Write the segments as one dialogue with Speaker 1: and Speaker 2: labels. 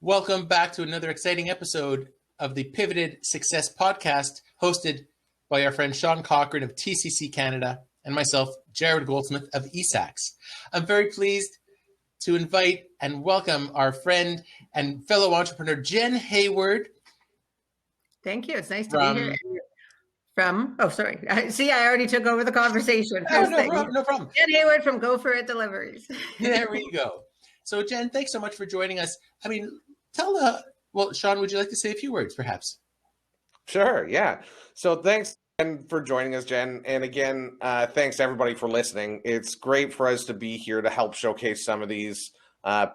Speaker 1: Welcome back to another exciting episode of the Pivoted Success Podcast, hosted by our friend Sean Cochran of TCC Canada and myself, Jared Goldsmith of ESAX. I'm very pleased to invite and welcome our friend and fellow entrepreneur, Jenn Hayward.
Speaker 2: Thank you. It's nice to be here. See, I already took over the conversation.
Speaker 1: No problem.
Speaker 2: Jenn Hayward from Gopher at Deliveries.
Speaker 1: There we go. So, Jenn, thanks so much for joining us. I mean, Sean, would you like to say a few words, perhaps?
Speaker 3: Sure, yeah. So thanks for joining us, Jenn. And again, thanks to everybody for listening. It's great for us to be here to help showcase some of these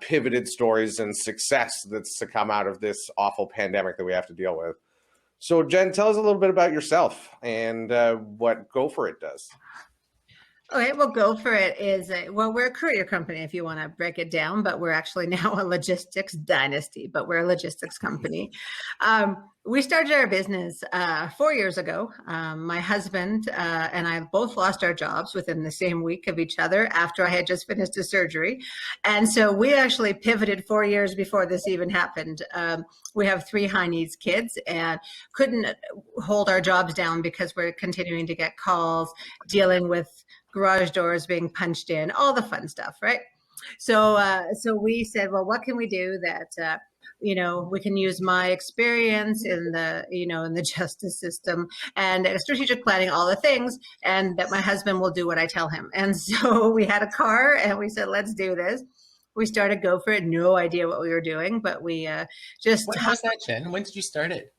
Speaker 3: pivoted stories and success that's to come out of this awful pandemic that we have to deal with. So, Jenn, tell us a little bit about yourself and what Go For It does.
Speaker 2: Okay, well, Go For It is, we're a courier company if you want to break it down, but we're actually now a logistics dynasty, but we're a logistics company. We started our business 4 years ago. My husband and I both lost our jobs within the same week of each other after I had just finished a surgery. And so we actually pivoted 4 years before this even happened. We have 3 high needs kids and couldn't hold our jobs down because we're continuing to get calls, dealing with garage doors being punched in, all the fun stuff, right? So we said, well, what can we do that we can use my experience in the justice system and strategic planning, all the things, and that my husband will do what I tell him. And so we had a car and we said, let's do this. We started Go For It, no idea what we were doing, but we just.
Speaker 1: What was that, Jenn? When did you start it?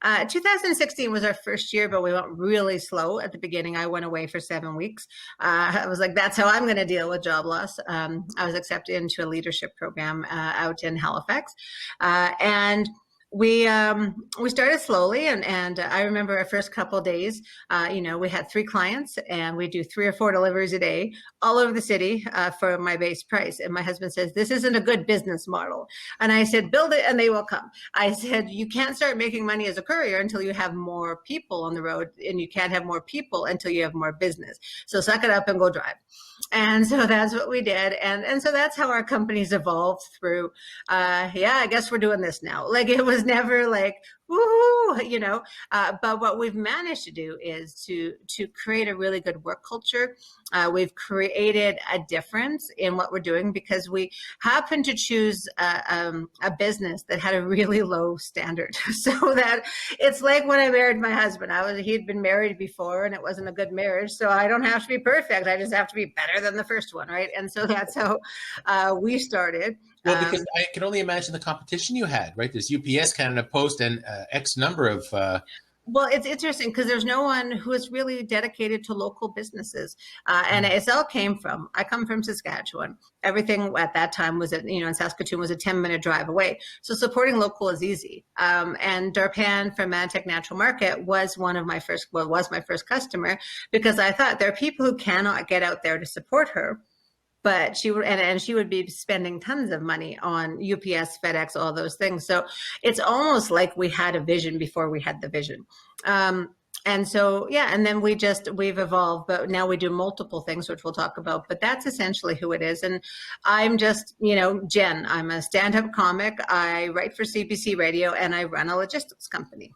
Speaker 2: 2016 was our first year, but we went really slow at the beginning. I went away for 7 weeks. I was like, that's how I'm going to deal with job loss. I was accepted into a leadership program out in Halifax. And we started slowly, and I remember our first couple of days, we had 3 clients and we do 3 or 4 deliveries a day all over the city for my base price. And my husband says, this isn't a good business model. And I said, build it and they will come. I said, you can't start making money as a courier until you have more people on the road, and you can't have more people until you have more business. So suck it up and go drive. And so that's what we did. And so that's how our company's evolved through, I guess we're doing this now. Like, it was never like, woohoo, but what we've managed to do is to create a really good work culture. We've created a difference in what we're doing because we happened to choose a business that had a really low standard. So that it's like when I married my husband, he'd been married before and it wasn't a good marriage. So I don't have to be perfect. I just have to be better than the first one, right? And so that's how we started.
Speaker 1: Well, because I can only imagine the competition you had, right? There's UPS, Canada Post, and X number of...
Speaker 2: Well, it's interesting because there's no one who is really dedicated to local businesses. And it all I come from Saskatchewan. Everything at that time was in Saskatoon was a 10-minute drive away. So supporting local is easy. And Darpan from Mantech Natural Market was my first customer, because I thought there are people who cannot get out there to support her. But she would be spending tons of money on UPS, FedEx, all those things. So it's almost like we had a vision before we had the vision. And then we've evolved, but now we do multiple things, which we'll talk about, but that's essentially who it is. And I'm just, Jenn, I'm a stand-up comic. I write for CBC Radio and I run a logistics company.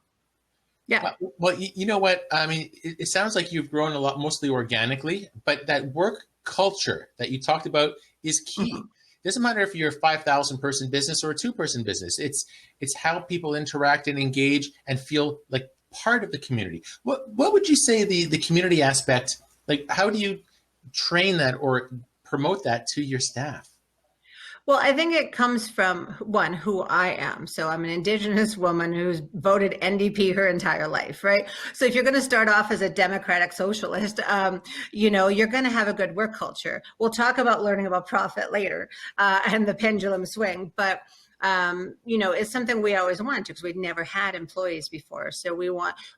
Speaker 2: Yeah.
Speaker 1: Well, you know what? I mean, it sounds like you've grown a lot, mostly organically, but that work culture that you talked about is key. Mm-hmm. It doesn't matter if you're a 5,000 person business or a 2-person business. It's how people interact and engage and feel like part of the community. What would you say the community aspect, like how do you train that or promote that to your staff?
Speaker 2: Well, I think it comes from, one, who I am. So I'm an Indigenous woman who's voted NDP her entire life, right? So if you're going to start off as a democratic socialist, you're going to have a good work culture. We'll talk about learning about profit later and the pendulum swing. But it's something we always wanted to, because we'd never had employees before. So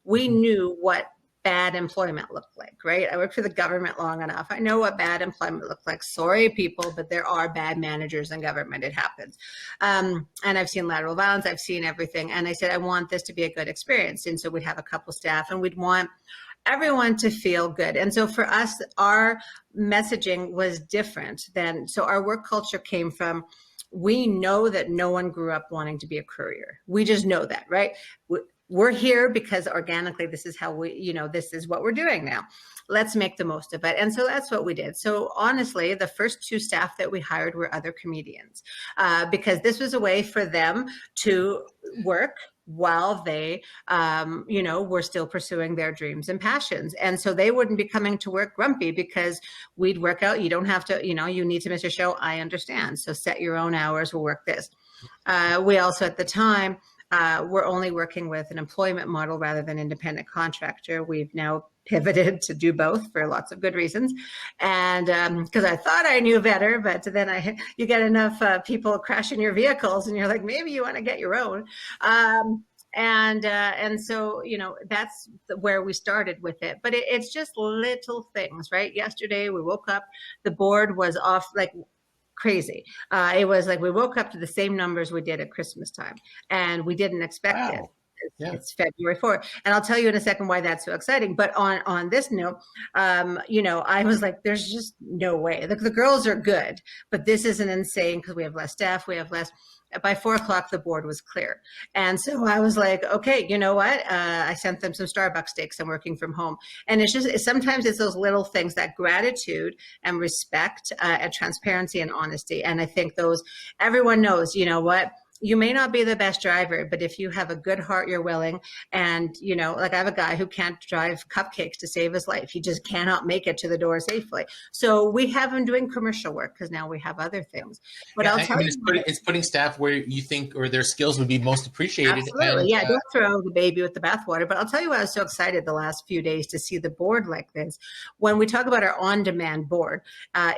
Speaker 2: we knew what bad employment looked like, right? I worked for the government long enough. I know what bad employment looked like. Sorry, people, but there are bad managers in government. It happens. And I've seen lateral violence. I've seen everything. And I said, I want this to be a good experience. And so we'd have a couple staff and we'd want everyone to feel good. And so for us, our messaging was different so our work culture came from, we know that no one grew up wanting to be a courier. We just know that, right? We're here because organically, this is how this is what we're doing now. Let's make the most of it. And so that's what we did. So honestly, the first 2 staff that we hired were other comedians, because this was a way for them to work while they, were still pursuing their dreams and passions. And so they wouldn't be coming to work grumpy because we'd work out. You don't have to, you need to miss a show. I understand. So set your own hours. We'll work this. We also, at the time, we're only working with an employment model rather than independent contractor. We've now pivoted to do both for lots of good reasons. And because I thought I knew better, but then you get enough people crashing your vehicles and you're like, maybe you want to get your own. And so, that's where we started with it. But it's just little things, right? Yesterday we woke up, the board was off like crazy. It was like we woke up to the same numbers we did at Christmas time, and we didn't expect it. It's February 4th. And I'll tell you in a second why that's so exciting. But on this note, I was like, there's just no way. The girls are good, but this isn't insane because we have less staff. We have less. By 4:00, the board was clear. And so I was like, okay, you know what? I sent them some Starbucks steaks. I'm working from home. And it's just, sometimes it's those little things, that gratitude and respect and transparency and honesty. And I think everyone knows, you know what? You may not be the best driver, but if you have a good heart, you're willing. And, like I have a guy who can't drive cupcakes to save his life. He just cannot make it to the door safely. So we have him doing commercial work because now we have other things. But I'll tell you,
Speaker 1: it's putting staff where you think or their skills would be most appreciated.
Speaker 2: Absolutely. And, don't throw the baby with the bathwater. But I'll tell you why I was so excited the last few days to see the board like this. When we talk about our on-demand board,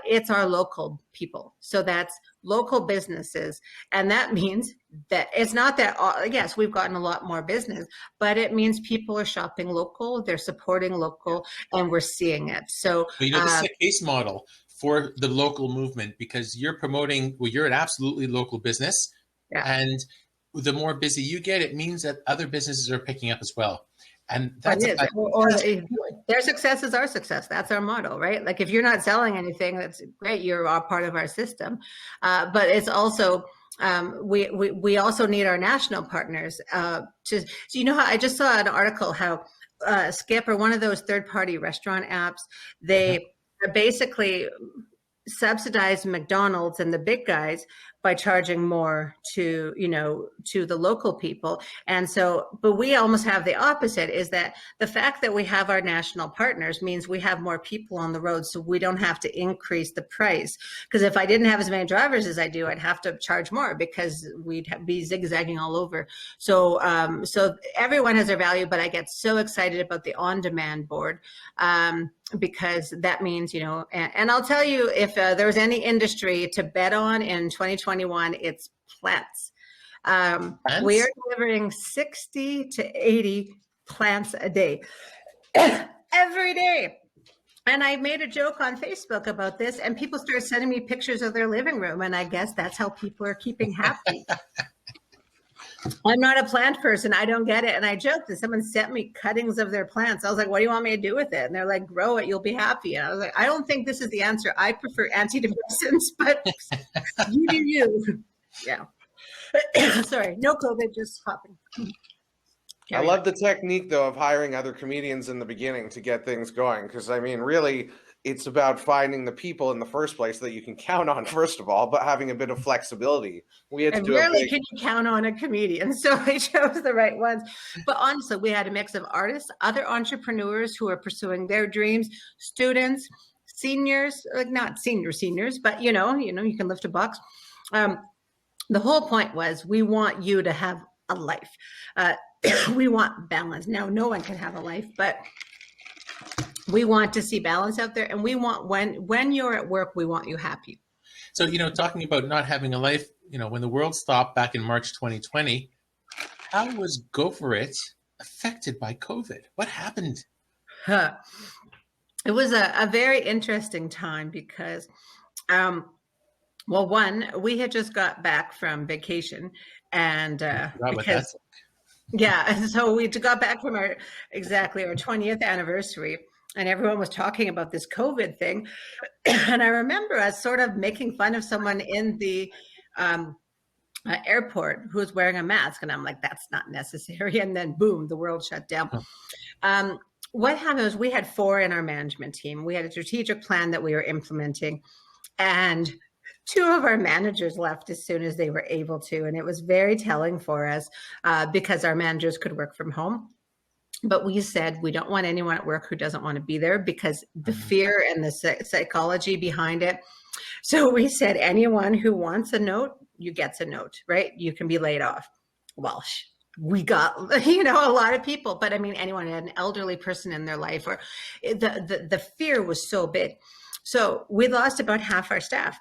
Speaker 2: it's our local people. So that's local businesses. And that means that it's not that, yes, we've gotten a lot more business, but it means people are shopping local, they're supporting local, and we're seeing it. So,
Speaker 1: this is a case model for the local movement because you're promoting, you're an absolutely local business. Yeah. And the more busy you get, it means that other businesses are picking up as well. And that's
Speaker 2: their success is our success. That's our motto, right? Like if you're not selling anything, that's great. You're a part of our system. But it's also, we also need our national partners so how I just saw an article how Skip, or one of those third-party restaurant apps, they basically subsidize McDonald's and the big guys by charging more to the local people. And so, but we almost have the opposite, is that the fact that we have our national partners means we have more people on the road, so we don't have to increase the price. Because if I didn't have as many drivers as I do, I'd have to charge more because we'd be zigzagging all over. So, so everyone has their value, but I get so excited about the on-demand board. Because that means, and I'll tell you, if there was any industry to bet on in 2021, it's plants. We are delivering 60 to 80 plants a day, every day. And I made a joke on Facebook about this, and people started sending me pictures of their living room. And I guess that's how people are keeping happy. I'm not a plant person. I don't get it. And I joked that someone sent me cuttings of their plants. I was like, what do you want me to do with it? And they're like, grow it. You'll be happy. And I was like, I don't think this is the answer. I prefer antidepressants, but you do you. Yeah. Sorry. No COVID, just hopping.
Speaker 3: I love the technique, though, of hiring other comedians in the beginning to get things going. Because, I mean, really, it's about finding the people in the first place that you can count on, first of all, but having a bit of flexibility. We had to do
Speaker 2: rarely can you count on a comedian, so we chose the right ones. But honestly, we had a mix of artists, other entrepreneurs who are pursuing their dreams, students, seniors, like not seniors, but you can lift a box. The whole point was we want you to have a life. We want balance. Now, no one can have a life, but we want to see balance out there, and we want when you're at work, we want you happy.
Speaker 1: So, talking about not having a life, when the world stopped back in March 2020, how was Gopher It affected by COVID? What happened?
Speaker 2: It was a very interesting time because, one, we had just got back from vacation, and so we got back from our 20th anniversary. And everyone was talking about this COVID thing. And I remember us sort of making fun of someone in the airport who was wearing a mask. And I'm like, that's not necessary. And then boom, the world shut down. What happened was we had 4 in our management team. We had a strategic plan that we were implementing, and 2 of our managers left as soon as they were able to. And it was very telling for us because our managers could work from home. But we said, we don't want anyone at work who doesn't want to be there, because the fear and the psychology behind it. So we said, anyone who wants a note, you get a note, right? You can be laid off. Well, we got, a lot of people, but I mean, anyone who had an elderly person in their life, or the fear was so big. So we lost about half our staff,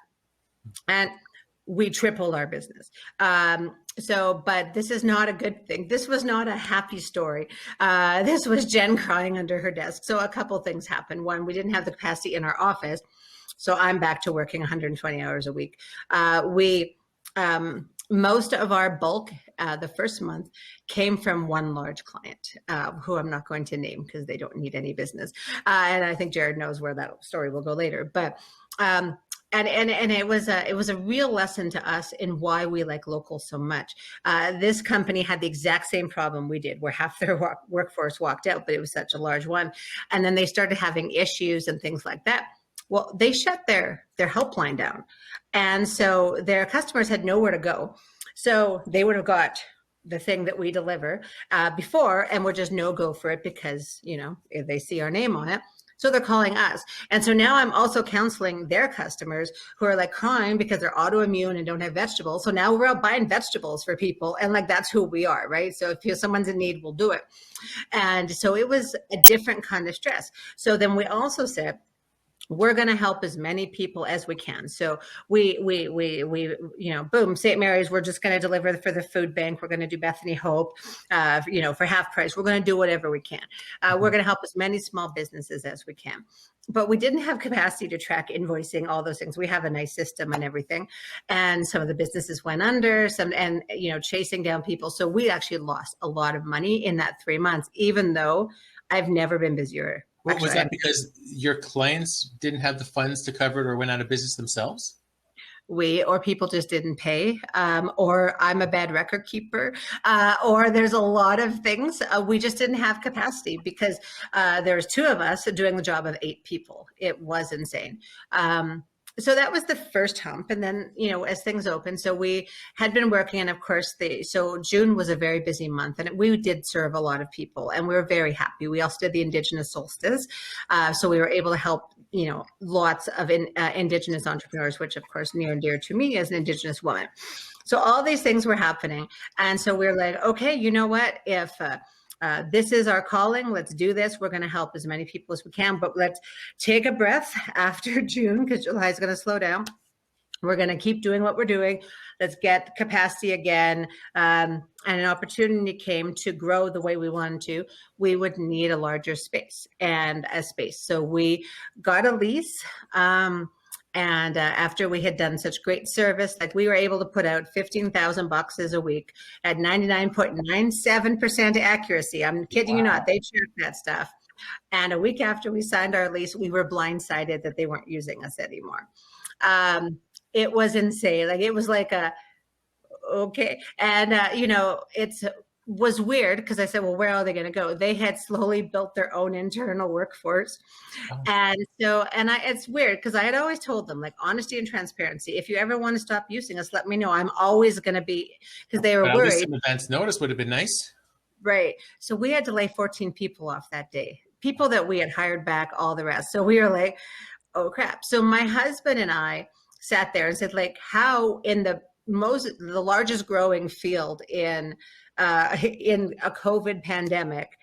Speaker 2: and we tripled our business. But this is not a good thing. This was not a happy story. This was Jenn crying under her desk. So a couple things happened. One, we didn't have the capacity in our office. So I'm back to working 120 hours a week. Most of our bulk the first month came from one large client who I'm not going to name because they don't need any business. And I think Jared knows where that story will go later. But and it was a real lesson to us in why we like local so much. This company had the exact same problem we did, where half their workforce walked out, but it was such a large one. And then they started having issues and things like that. Well, they shut their helpline down. And so their customers had nowhere to go. So they would have got the thing that we deliver before, and would just no go for it because, if they see our name on it. So they're calling us. And so now I'm also counseling their customers who are like crying because they're autoimmune and don't have vegetables. So now we're out buying vegetables for people. And like, that's who we are, right? So if someone's in need, we'll do it. And so it was a different kind of stress. So then we also said, we're going to help as many people as we can. So we boom, St. Mary's, we're just going to deliver for the food bank. We're going to do Bethany Hope, for half price. We're going to do whatever we can. We're going to help as many small businesses as we can. But we didn't have capacity to track invoicing, all those things. We have a nice system and everything. And some of the businesses went under, chasing down people. So we actually lost a lot of money in that 3 months, even though I've never been busier.
Speaker 1: What was that, because your clients didn't have the funds to cover it or went out of business themselves?
Speaker 2: Or people just didn't pay, or I'm a bad record keeper, or there's a lot of things. We just didn't have capacity because there was 2 of us doing the job of 8 people. It was insane. So that was the first hump. And then, as things opened, so we had been working, and of course, so June was a very busy month, and we did serve a lot of people, and we were very happy. We also did the Indigenous solstice. So we were able to help, lots of Indigenous entrepreneurs, which of course, near and dear to me as an Indigenous woman. So all these things were happening. And so we're like, okay, you know what, if, this is our calling. Let's do this. We're going to help as many people as we can, but let's take a breath after June because July is going to slow down. We're going to keep doing what we're doing. Let's get capacity again. And an opportunity came to grow the way we wanted to. We would need a larger space and a space. So we got a lease. And after we had done such great service, like we were able to put out 15,000 boxes a week at 99.97% accuracy. I'm kidding you not. They checked that stuff. And a week after we signed our lease, we were blindsided that they weren't using us anymore. It was insane. Like it was like okay. And, it's was weird because I said, well, where are they going to go? They had slowly built their own internal workforce. Oh. And it's weird because I had always told them, like, honesty and transparency. If you ever want to stop using us, let me know. I'm always going to be, because they were worried.
Speaker 1: Some advance notice would have been nice.
Speaker 2: Right. So we had to lay 14 people off that day, people that we had hired back, all the rest. So we were like, oh crap. So my husband and I sat there and said, like, how in the largest growing field in a COVID pandemic,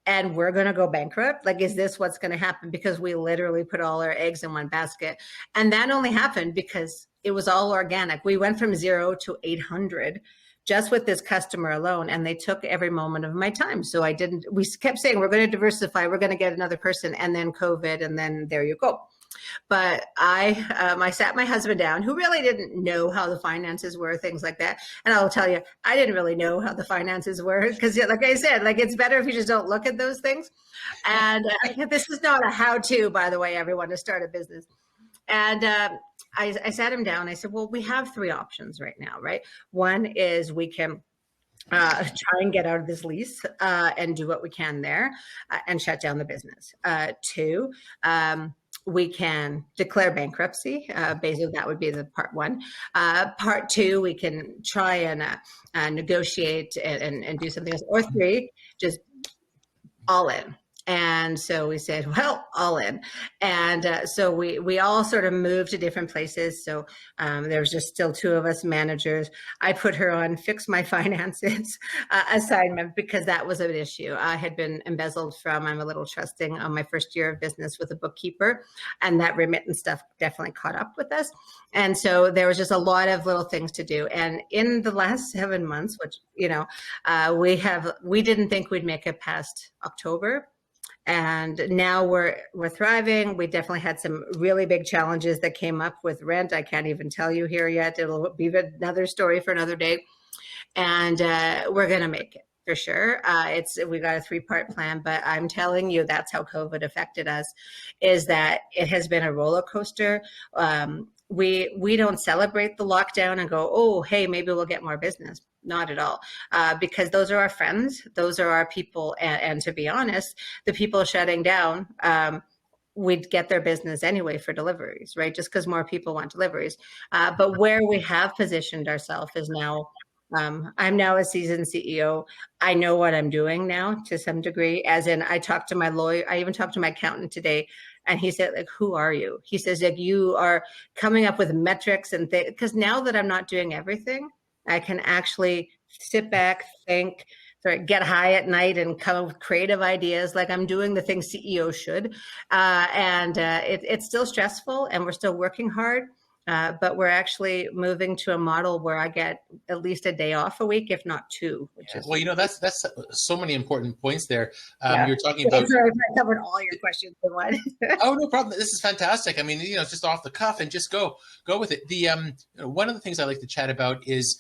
Speaker 2: and we're going to go bankrupt? Like, is this what's going to happen? Because we literally put all our eggs in one basket. And that only happened because it was all organic. We went from 0 to 800 just with this customer alone. And they took every moment of my time. So we kept saying, we're going to diversify. We're going to get another person, and then COVID. And then there you go. But I sat my husband down, who really didn't know how the finances were, things like that. And I'll tell you, I didn't really know how the finances were because, like I said, like it's better if you just don't look at those things. And this is not a how-to, by the way, everyone, to start a business. And I sat him down. I said, well, we have three options right now, right? One is we can try and get out of this lease and do what we can there and shut down the business. Two, we can declare bankruptcy. Basically, that would be the part one. Part two, we can try and negotiate and do something else. Or three, just all in. And so we said, well, all in. And so we all sort of moved to different places. So there was just still two of us managers. I put her on fix my finances assignment because that was an issue. I had been embezzled from, I'm a little trusting on my first year of business with a bookkeeper, and that remittance stuff definitely caught up with us. And so there was just a lot of little things to do. And in the last 7 months, which, we didn't think we'd make it past October. And now we're thriving. We definitely had some really big challenges that came up with rent. I can't even tell you here yet. It'll be another story for another day. And we're going to make it for sure. We got a 3-part plan, but I'm telling you, that's how COVID affected us, is that it has been a roller coaster. We don't celebrate the lockdown and go, oh, hey, maybe we'll get more business. Not at all, because those are our friends. Those are our people. And to be honest, the people shutting down, we'd get their business anyway for deliveries, right? Just because more people want deliveries. But where we have positioned ourselves is now, I'm now a seasoned CEO. I know what I'm doing now to some degree, as in I talked to my lawyer. I even talked to my accountant today. And he said, like, who are you? He says, like, you are coming up with metrics and things. Because now that I'm not doing everything, I can actually sit back, think, get high at night and come up with creative ideas like I'm doing the things CEOs should. It's still stressful and we're still working hard. But we're actually moving to a model where I get at least a day off a week, if not two.
Speaker 1: Well, that's so many important points there. You're talking about.
Speaker 2: Sorry if I covered all your questions in one.
Speaker 1: Oh, no problem. This is fantastic. I mean, just off the cuff and just go with it. One of the things I like to chat about is,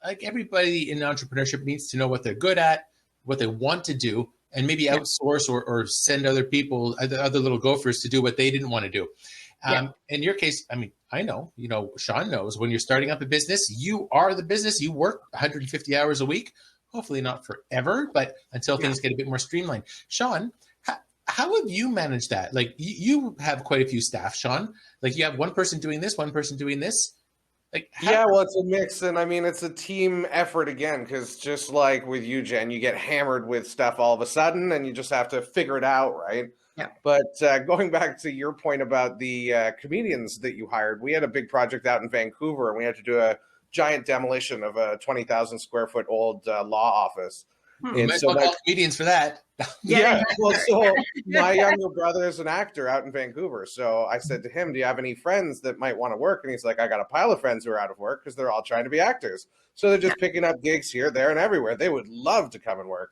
Speaker 1: like, everybody in entrepreneurship needs to know what they're good at, what they want to do, and maybe outsource or send other people, other little gophers, to do what they didn't want to do. In your case, I mean, I know, Sean knows, when you're starting up a business, you are the business. You work 150 hours a week, hopefully not forever, but until things get a bit more streamlined. Sean, how have you managed that? Like, you have quite a few staff, Sean. Like, you have one person doing this, one person doing this. Like,
Speaker 3: well, it's a mix, and I mean, it's a team effort again, because just like with you, Jen, you get hammered with stuff all of a sudden, and you just have to figure it out, right?
Speaker 2: Yeah.
Speaker 3: But going back to your point about the comedians that you hired, we had a big project out in Vancouver, and we had to do a giant demolition of a 20,000 square foot old law office.
Speaker 1: And so call comedians for that.
Speaker 3: Well, so my younger brother is an actor out in Vancouver. So I said to him, do you have any friends that might want to work? And he's like, I got a pile of friends who are out of work because they're all trying to be actors. So they're just picking up gigs here, there, and everywhere. They would love to come and work.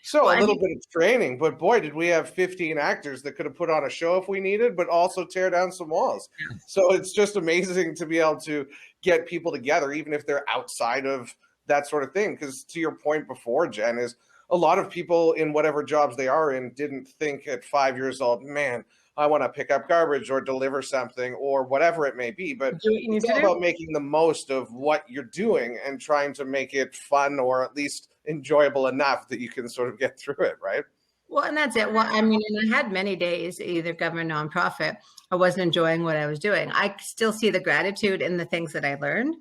Speaker 3: So a little bit of training, but boy, did we have 15 actors that could have put on a show if we needed, but also tear down some walls. So it's just amazing to be able to get people together, even if they're outside of that sort of thing. Because to your point before, Jen, is a lot of people in whatever jobs they are in didn't think at 5 years old, man, I want to pick up garbage or deliver something or whatever it may be. But it's all about making the most of what you're doing and trying to make it fun or at least enjoyable enough that you can sort of get through it, right?
Speaker 2: Well, and that's it. Well, I mean, and I had many days, either government, nonprofit, I wasn't enjoying what I was doing. I still see the gratitude in the things that I learned.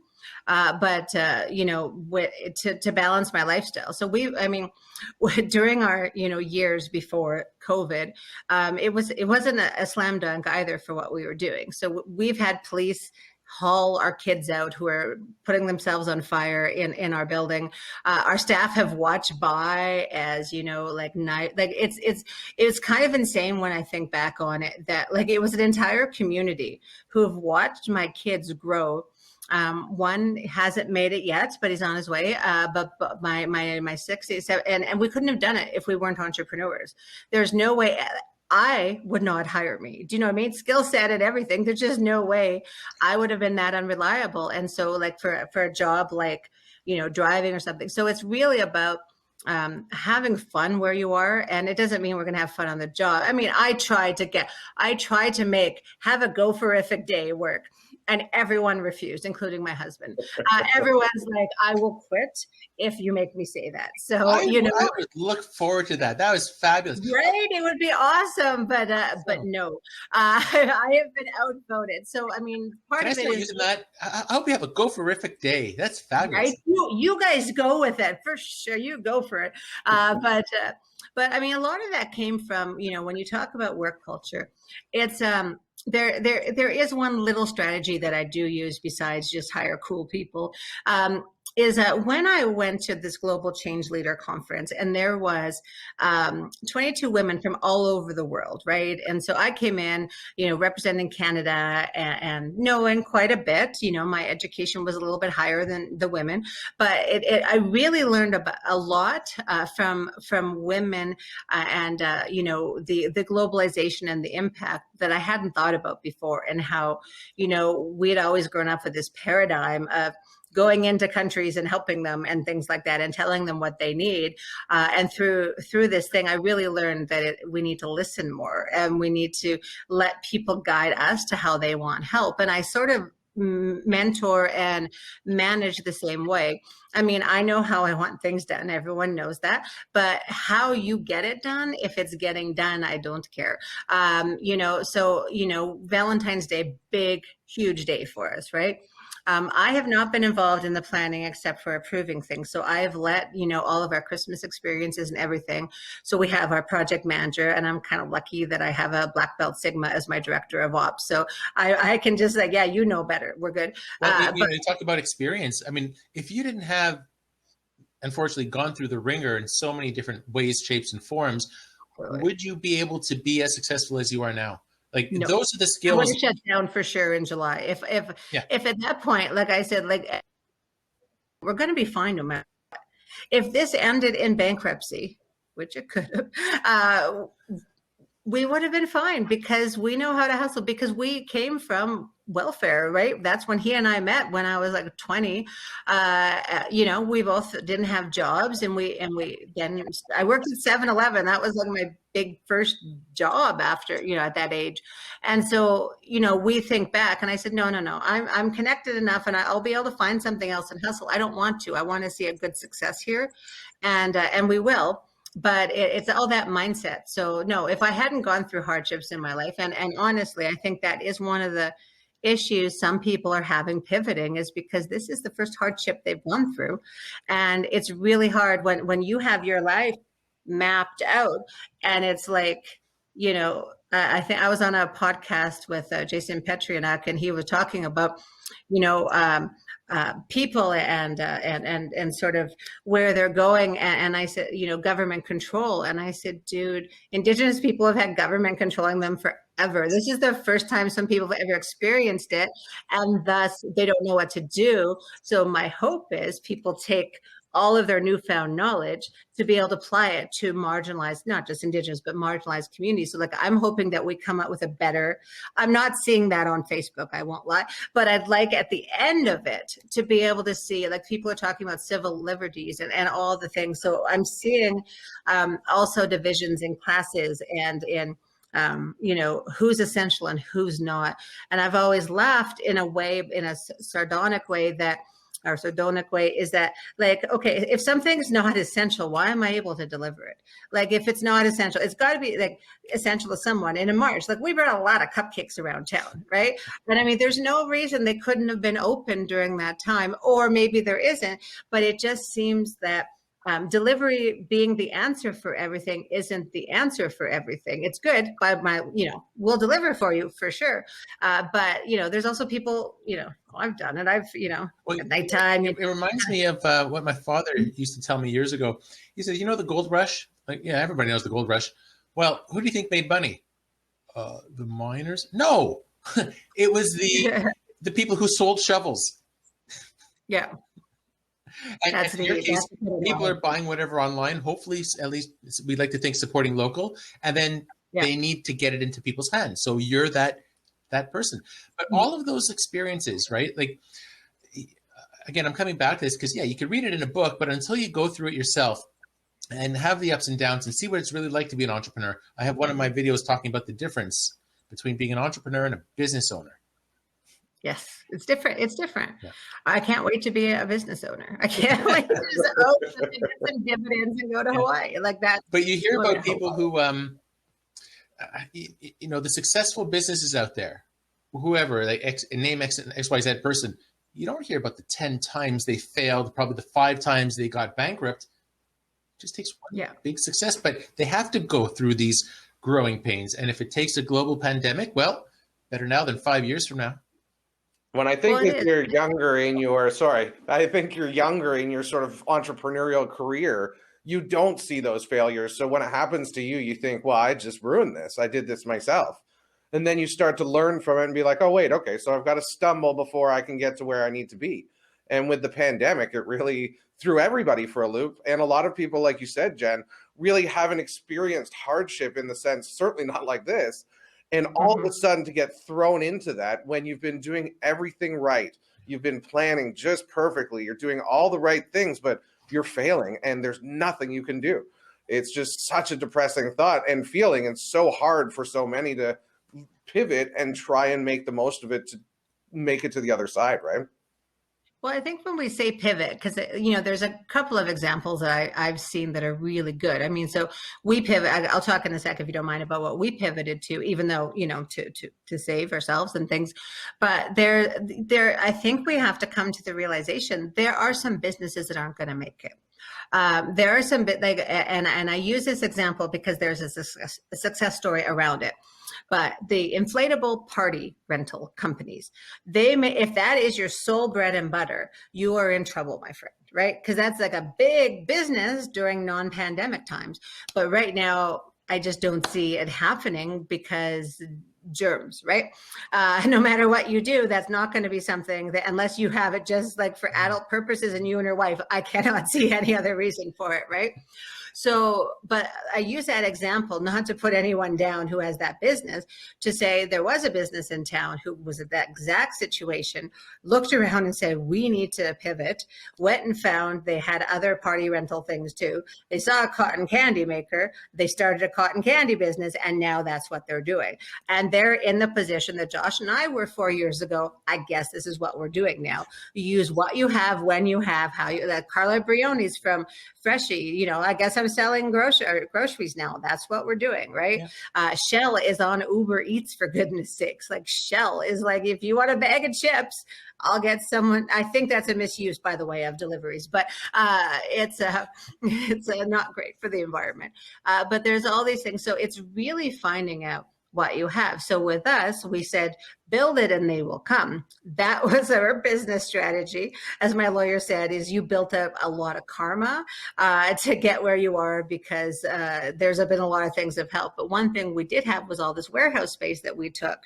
Speaker 2: But to balance my lifestyle. So during our, years before COVID, it wasn't a slam dunk either for what we were doing. So we've had police haul our kids out who are putting themselves on fire in our building. Our staff have watched by as, it's kind of insane when I think back on it, that like it was an entire community who have watched my kids grow. One hasn't made it yet, but he's on his way. But my 67, and we couldn't have done it if we weren't entrepreneurs. There's no way I would not hire me. Do you know what I mean? Skill set and everything. There's just no way I would have been that unreliable. And so like for a job like, driving or something. So it's really about having fun where you are. And it doesn't mean we're going to have fun on the job. I mean, I try to have a gopherific day work. And everyone refused, including my husband. Everyone's like, I will quit if you make me say that. So,
Speaker 1: I would look forward to that. That was fabulous.
Speaker 2: Right, it would be awesome, but no, I have been outvoted. So I mean, part
Speaker 1: Can I
Speaker 2: of it
Speaker 1: start
Speaker 2: is
Speaker 1: using that? I hope you have a Gopherific day. That's fabulous.
Speaker 2: right. You guys go with it for sure. You go for it. But I mean, a lot of that came from, you know, when you talk about work culture, it's there is one little strategy that I do use besides just hire cool people. Is that when I went to this global change leader conference, and there was 22 women from all over the world, right? And so I came in, you know, representing Canada and knowing quite a bit. You know, my education was a little bit higher than the women, but I really learned about a lot from women and you know, the globalization and the impact that I hadn't thought about before, and how, you know, we had always grown up with this paradigm of going into countries and helping them and things like that and telling them what they need. And through this thing, I really learned that we need to listen more, and we need to let people guide us to how they want help. And I sort of mentor and manage the same way. I mean, I know how I want things done. Everyone knows that. But how you get it done, if it's getting done, I don't care. You know, so, you know, Valentine's Day, big, huge day for us, right? I have not been involved in the planning except for approving things. So I've let, you know, all of our Christmas experiences and everything. So we have our project manager, and I'm kind of lucky that I have a Black Belt Sigma as my director of ops. So I can just like, yeah, you know better. We're good.
Speaker 1: Well, you know, you talk about experience. I mean, if you didn't have, unfortunately, gone through the ringer in so many different ways, shapes, and forms, would you be able to be as successful as you are now? Like, no. Those are the skills.
Speaker 2: I would have shut down for sure in July. If at that point, like I said, like, we're going to be fine no matter what. If this ended in bankruptcy, which it could have, we would have been fine, because we know how to hustle, because we came from welfare, right? That's when he and I met, when I was like 20. You know, we both didn't have jobs, and then I worked at 7-Eleven. That was like my big first job after, you know, at that age. And so, you know, we think back, and I said, no, I'm connected enough, and I'll be able to find something else and hustle. I don't want to. I want to see a good success here, and we will. But it's all that mindset. So no, if I hadn't gone through hardships in my life, and honestly, I think that is one of the issues some people are having pivoting, is because this is the first hardship they've gone through. And it's really hard when you have your life mapped out, and it's like, you know, I think I was on a podcast with Jason Petrianak, and he was talking about, you know, people and sort of where they're going. And I said, you know, government control. And I said, dude, Indigenous people have had government controlling them forever. This is the first time some people have ever experienced it, and thus they don't know what to do. So my hope is people take all of their newfound knowledge to be able to apply it to marginalized, not just Indigenous, but marginalized communities. So like, I'm hoping that we come up with a better, I'm not seeing that on Facebook, I won't lie, but I'd like at the end of it to be able to see, like, people are talking about civil liberties and all the things. So I'm seeing also divisions in classes and in, you know, who's essential and who's not. And I've always laughed in a way, in a sardonic way, is that, like, okay, if something's not essential, why am I able to deliver it? Like, if it's not essential, it's got to be like essential to someone. And in March, like, we brought a lot of cupcakes around town, right? But I mean, there's no reason they couldn't have been open during that time, or maybe there isn't, but it just seems that delivery being the answer for everything isn't the answer for everything. It's good, but you know, we'll deliver for you for sure. But, you know, there's also people, you know, I've done it. You know, at nighttime.
Speaker 1: It reminds me of what my father used to tell me years ago. He said, you know, the gold rush? Like, yeah, everybody knows the gold rush. Well, who do you think made money? The miners? No, it was the people who sold shovels.
Speaker 2: Yeah.
Speaker 1: And in your case, people are buying whatever online. Hopefully, at least we like to think supporting local, and then they need to get it into people's hands. So you're that person. But all of those experiences, right? Like, again, I'm coming back to this because, yeah, you can read it in a book, but until you go through it yourself and have the ups and downs and see what it's really like to be an entrepreneur. I have one of my videos talking about the difference between being an entrepreneur and a business owner.
Speaker 2: Yes, it's different. It's different.
Speaker 1: Yeah.
Speaker 2: I can't wait to be a business owner. I can't wait to just own something, get some dividends, and go to Hawaii like that.
Speaker 1: But you hear
Speaker 2: Well,
Speaker 1: about people who, the successful businesses out there, whoever, like name XYZ person, you don't hear about the 10 times they failed, probably the 5 times they got bankrupt. It just takes one big success, but they have to go through these growing pains. And if it takes a global pandemic, well, better now than 5 years from now.
Speaker 3: When I think if you're younger in your, I think you're younger in your sort of entrepreneurial career, you don't see those failures. So when it happens to you, you think, well, I just ruined this. I did this myself. And then you start to learn from it and be like, oh, wait, okay, so I've got to stumble before I can get to where I need to be. And with the pandemic, it really threw everybody for a loop. And a lot of people, like you said, Jen, really haven't experienced hardship in the sense, certainly not like this. And all of a sudden to get thrown into that when you've been doing everything right, you've been planning just perfectly, you're doing all the right things, but you're failing and there's nothing you can do. It's just such a depressing thought and feeling, and so hard for so many to pivot and try and make the most of it to make it to the other side, right?
Speaker 2: Well, I think when we say pivot, because, there's a couple of examples that I've seen that are really good. I mean, so we pivot, I'll talk in a sec, if you don't mind, about what we pivoted to, even though, to save ourselves and things. But I think we have to come to the realization there are some businesses that aren't going to make it. There are some, and I use this example because there's a success story around it. But the inflatable party rental companies, if that is your sole bread and butter, you are in trouble, my friend, right? Because that's like a big business during non-pandemic times. But right now, I just don't see it happening because germs, right? No matter what you do, that's not going to be something that, unless you have it just like for adult purposes and you and your wife, I cannot see any other reason for it, right? So, but I use that example not to put anyone down who has that business, to say there was a business in town who was at that exact situation, looked around and said, we need to pivot, went and found they had other party rental things too. They saw a cotton candy maker, they started a cotton candy business, and now that's what they're doing. And they're in the position that Josh and I were 4 years ago. I guess this is what we're doing now. You use what you have, when you have, how you, that Carla Brioni's from Freshie, I guess I'm selling groceries now. That's what we're doing, right? Yeah. Shell is on Uber Eats, for goodness sakes. Like, Shell is like, if you want a bag of chips, I'll get someone. I think that's a misuse, by the way, of Deliveries, but it's not great for the environment. But there's all these things. So it's really finding out what you have. So with us, we said, build it and they will come. That was our business strategy. As my lawyer said, is you built up a lot of karma to get where you are, because there's been a lot of things that have helped. But one thing we did have was all this warehouse space that we took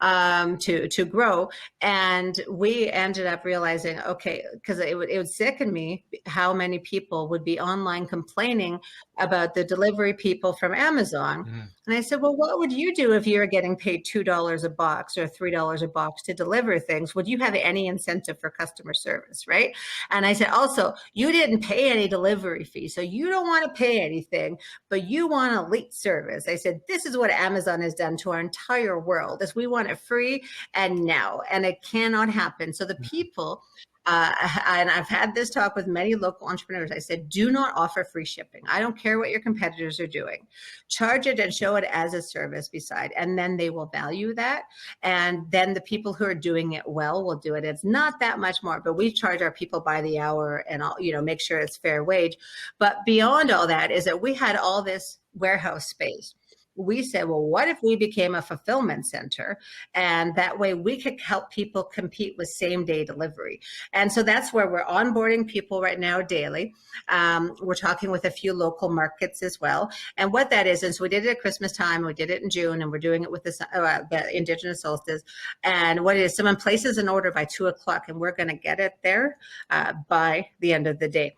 Speaker 2: to grow. And we ended up realizing, okay, because it would sicken me how many people would be online complaining about the delivery people from Amazon. Mm. And I said, well, what would you do if you were getting paid $2 a box or $3 a box to deliver things? Would you have any incentive for customer service, right? And I said, also, you didn't pay any delivery fee, so you don't want to pay anything, but you want elite service. I said, this is what Amazon has done to our entire world, is we want it free and now, and it cannot happen. So the people, and I've had this talk with many local entrepreneurs. I said, do not offer free shipping. I don't care what your competitors are doing. Charge it and show it as a service beside, and then they will value that. And then the people who are doing it well will do it. It's not that much more, but we charge our people by the hour and all, make sure it's fair wage. But beyond all that is that we had all this warehouse space. We said, well, what if we became a fulfillment center? And that way we could help people compete with same day delivery. And so that's where we're onboarding people right now daily. We're talking with a few local markets as well. And what that is we did it at Christmas time, we did it in June, and we're doing it with the Indigenous solstice. And what it is, someone places an order by 2:00 and we're going to get it there by the end of the day.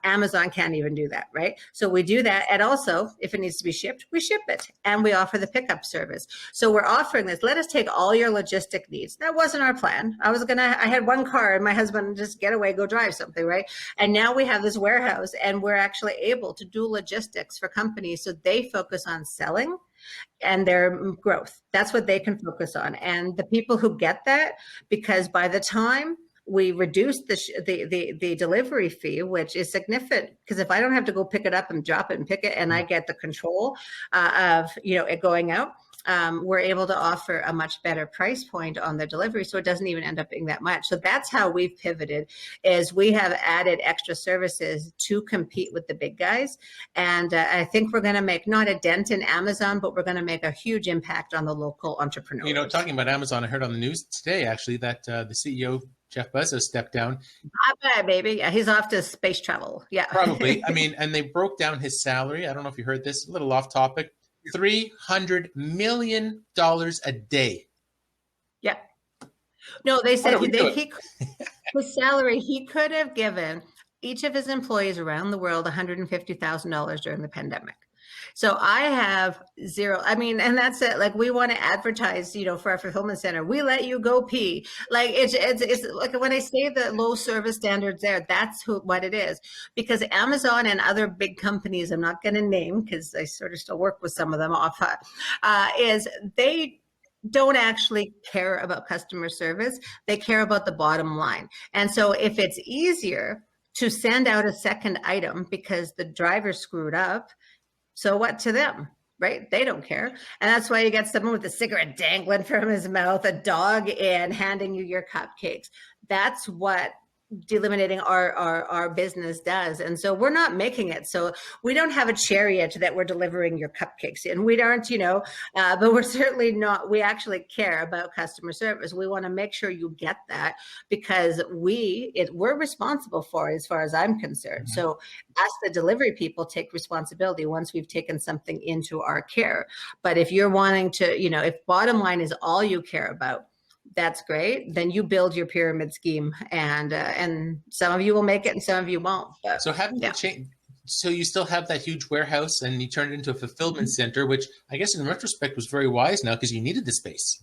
Speaker 2: Amazon can't even do that, right? So we do that. And also, if it needs to be shipped, we ship it, and we offer the pickup service. So we're offering this. Let us take all your logistic needs. That wasn't our plan. I had one car and my husband just get away, go drive something, right? And now we have this warehouse, and we're actually able to do logistics for companies so they focus on selling and their growth. That's what they can focus on. And the people who get that, because by the time we reduce the delivery fee, which is significant, because if I don't have to go pick it up and drop it and pick it, and I get the control of it going out, we're able to offer a much better price point on the delivery, so it doesn't even end up being that much. So that's how we've pivoted, is we have added extra services to compete with the big guys. And I think we're going to make not a dent in Amazon, but we're going to make a huge impact on the local entrepreneurs.
Speaker 1: Talking about Amazon, I heard on the news today, actually, that the CEO, Jeff Bezos, stepped down.
Speaker 2: Not bad, baby. Yeah, he's off to space travel. Yeah.
Speaker 1: Probably. And they broke down his salary. I don't know if you heard this, a little off topic. $300 million a day.
Speaker 2: Yeah. No, they said his salary, he could have given each of his employees around the world $150,000 during the pandemic. So I have zero. I mean, and that's it. Like, we want to advertise, for our fulfillment center. We let you go pee. Like, it's like when I say the low service standards there, that's what it is. Because Amazon and other big companies, I'm not going to name because I sort of still work with some of them is they don't actually care about customer service. They care about the bottom line. And so if it's easier to send out a second item because the driver screwed up, so what to them, right? They don't care. And that's why you get someone with a cigarette dangling from his mouth, a dog in handing you your cupcakes. That's what eliminating our business does. And so we're not making it. So we don't have a chariot that we're delivering your cupcakes in. We aren't, but we're certainly not, we actually care about customer service. We want to make sure you get that, because we're responsible for it as far as I'm concerned.
Speaker 1: Mm-hmm.
Speaker 2: So us, the delivery people, take responsibility once we've taken something into our care. But if you're wanting to, if bottom line is all you care about, that's great. Then you build your pyramid scheme, and some of you will make it and some of you won't. But,
Speaker 1: so so you still have that huge warehouse, and you turned it into a fulfillment center, which I guess in retrospect was very wise now, because you needed the space.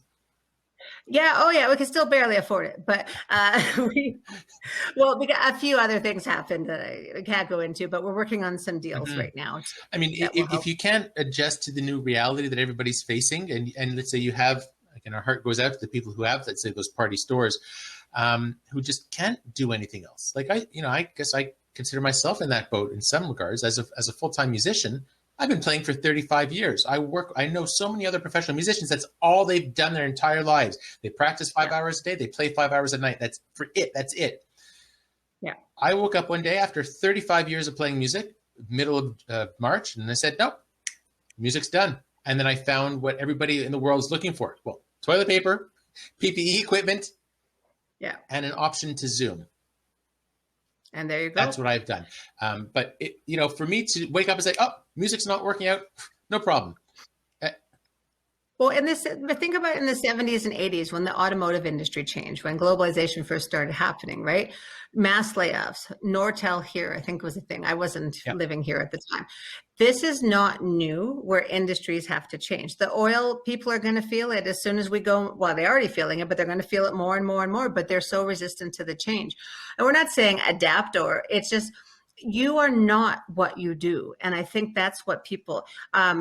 Speaker 2: Yeah. Oh, yeah. We can still barely afford it, but a few other things happened that I can't go into, but we're working on some deals right now.
Speaker 1: I mean, if you can't adjust to the new reality that everybody's facing, and let's say you have, and our heart goes out to the people who have, let's say, those party stores, who just can't do anything else. Like I guess I consider myself in that boat in some regards. As a full-time musician, I've been playing for 35 years. I know so many other professional musicians. That's all they've done their entire lives. They practice 5 hours a day. They play 5 hours a night. That's it. Yeah. I woke up one day after 35 years of playing music, middle of March, and I said, nope, music's done. And then I found what everybody in the world is looking for. Well, toilet paper, PPE equipment, and an option to Zoom.
Speaker 2: And there you go.
Speaker 1: That's what I've done. But for me to wake up and say, "Oh, music's not working out," no problem.
Speaker 2: Well, think about in the 70s and 80s, when the automotive industry changed, when globalization first started happening, right? Mass layoffs, Nortel here, I think was a thing. I wasn't living here at the time. This is not new, where industries have to change. The oil people are going to feel it as soon as we go. Well, they're already feeling it, but they're going to feel it more and more and more. But they're so resistant to the change. And we're not saying adapt, or it's just, you are not what you do. And I think that's what people,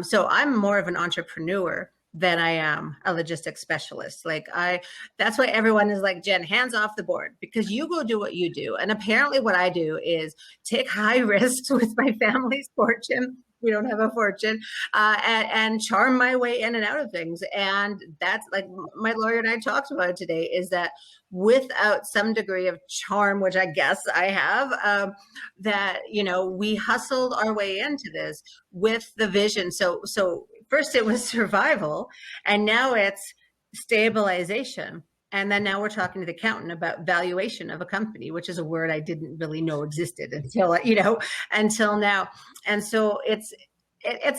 Speaker 2: so I'm more of an entrepreneur than I am a logistics specialist. That's why everyone is like, Jen, hands off the board, because you go do what you do. And apparently what I do is take high risks with my family's fortune. We don't have a fortune, and charm my way in and out of things. And that's, like my lawyer and I talked about it today, is that without some degree of charm, which I guess I have, that, we hustled our way into this with the vision. So first it was survival, and now it's stabilization. And then now we're talking to the accountant about valuation of a company, which is a word I didn't really know existed until now. And so it's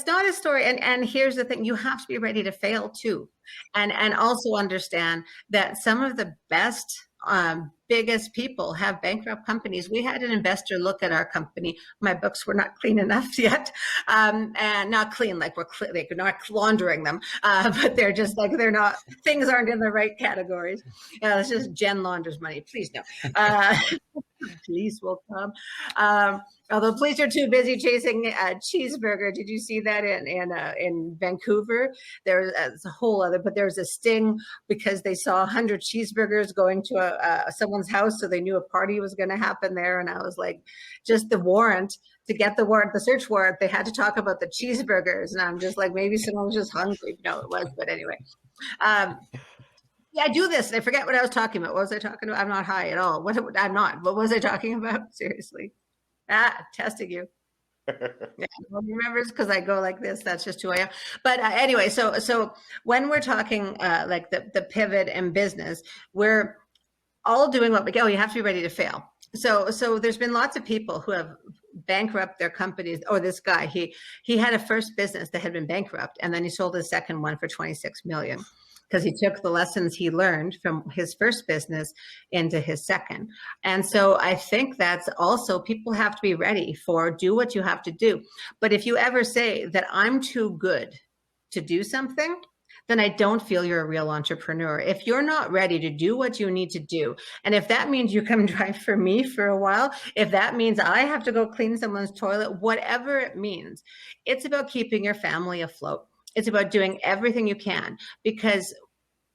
Speaker 2: not a story. And here's the thing, you have to be ready to fail too. And also understand that some of the best, biggest people have bankrupt companies. We had an investor look at our company. My books were not clean enough yet, and not clean like we're not laundering them, but they're just like, they're not, things aren't in the right categories. It's just Jenn launders money, please no. Police will come. Although police are too busy chasing a cheeseburger. Did you see that in Vancouver? There's a whole other, but there's a sting because they saw 100 cheeseburgers going to someone's house, so they knew a party was going to happen there. And I was like, just the warrant. To get the warrant, the search warrant, they had to talk about the cheeseburgers. And I'm just like, maybe someone was just hungry. No, it was, but anyway. Yeah, I do this and I forget what I was talking about. What was I talking about? I'm not high at all. I'm not. What was I talking about? Seriously. Testing you. Yeah, well, remembers because I go like this. That's just who I am. But anyway, so when we're talking like the pivot in business, we're all doing what we go. You have to be ready to fail. So there's been lots of people who have bankrupt their companies. Oh, this guy, he had a first business that had been bankrupt, and then he sold his second one for 26 million because he took the lessons he learned from his first business into his second. And so I think that's also, people have to be ready for do what you have to do. But if you ever say that I'm too good to do something, then I don't feel you're a real entrepreneur. If you're not ready to do what you need to do, and if that means you come drive for me for a while, if that means I have to go clean someone's toilet, whatever it means, it's about keeping your family afloat. It's about doing everything you can, because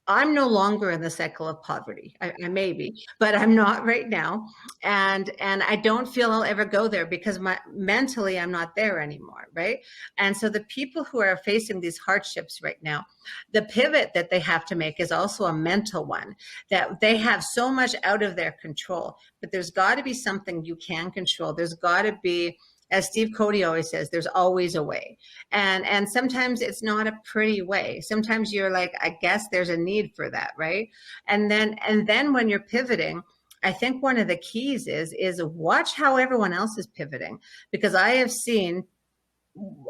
Speaker 2: I'm no longer in the cycle of poverty. I may be, but I'm not right now. And I don't feel I'll ever go there because mentally I'm not there anymore, right? And so the people who are facing these hardships right now, the pivot that they have to make is also a mental one, that they have so much out of their control, but there's got to be something you can control. There's got to be, as Steve Cody always says, there's always a way. And sometimes it's not a pretty way. Sometimes you're like, I guess there's a need for that, right? And then when you're pivoting, I think one of the keys is watch how everyone else is pivoting, because I have seen